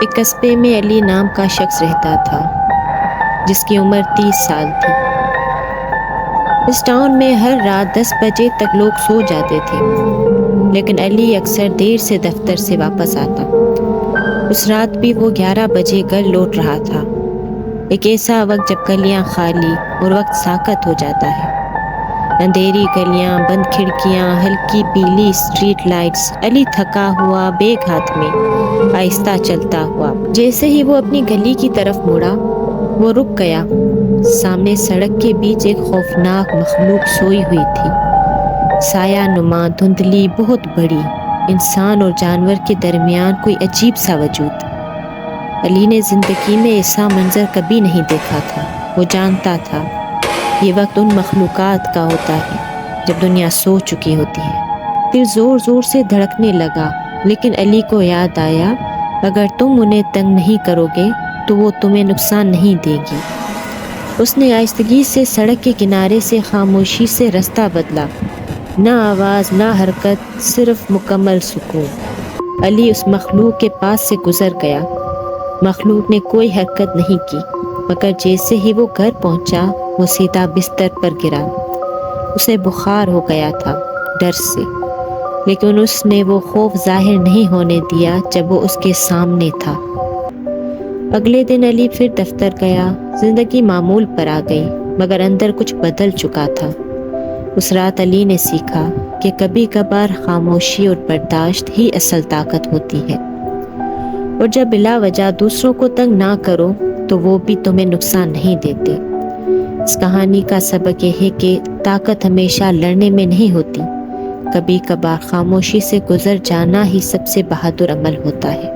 ایک قصبے میں علی نام کا شخص رہتا تھا جس کی عمر 30 سال تھی۔ اس ٹاؤن میں ہر رات 10 بجے تک لوگ سو جاتے تھے، لیکن علی اکثر دیر سے دفتر سے واپس آتا۔ اس رات بھی وہ 11 بجے گھر لوٹ رہا تھا، ایک ایسا وقت جب گلیاں خالی اور وقت ساکت ہو جاتا ہے۔ اندھیری گلیاں، بند کھڑکیاں، ہلکی پیلی اسٹریٹ لائٹس۔ علی تھکا ہوا، بیگ ہاتھ میں، آہستہ چلتا ہوا۔ جیسے ہی وہ اپنی گلی کی طرف مڑا، وہ رک گیا۔ سامنے سڑک کے بیچ ایک خوفناک مخلوق سوئی ہوئی تھی، سایہ نما، دھندلی، بہت بڑی۔ انسان اور جانور کے درمیان کوئی عجیب سا وجود۔ علی نے زندگی میں ایسا منظر کبھی نہیں دیکھا تھا۔ وہ جانتا تھا یہ وقت ان مخلوقات کا ہوتا ہے جب دنیا سو چکی ہوتی ہے۔ دل زور زور سے دھڑکنے لگا، لیکن علی کو یاد آیا اگر تم انہیں تنگ نہیں کرو گے تو وہ تمہیں نقصان نہیں دے گی۔ اس نے آہستگی سے سڑک کے کنارے سے خاموشی سے رستہ بدلا، نہ آواز نہ حرکت، صرف مکمل سکون۔ علی اس مخلوق کے پاس سے گزر گیا۔ مخلوق نے کوئی حرکت نہیں کی، مگر جیسے ہی وہ گھر پہنچا وہ سیدھا بستر پر گرا۔ اسے بخار ہو گیا تھا ڈر سے، لیکن اس نے وہ خوف ظاہر نہیں ہونے دیا جب وہ اس کے سامنے تھا۔ اگلے دن علی پھر دفتر گیا۔ زندگی معمول پر آ گئی، مگر اندر کچھ بدل چکا تھا۔ اس رات علی نے سیکھا کہ کبھی کبھار خاموشی اور برداشت ہی اصل طاقت ہوتی ہے، اور جب بلا وجہ دوسروں کو تنگ نہ کرو تو وہ بھی تمہیں نقصان نہیں دیتے۔ اس کہانی کا سبق یہ ہے کہ طاقت ہمیشہ لڑنے میں نہیں ہوتی، کبھی کبھار خاموشی سے گزر جانا ہی سب سے بہادر عمل ہوتا ہے۔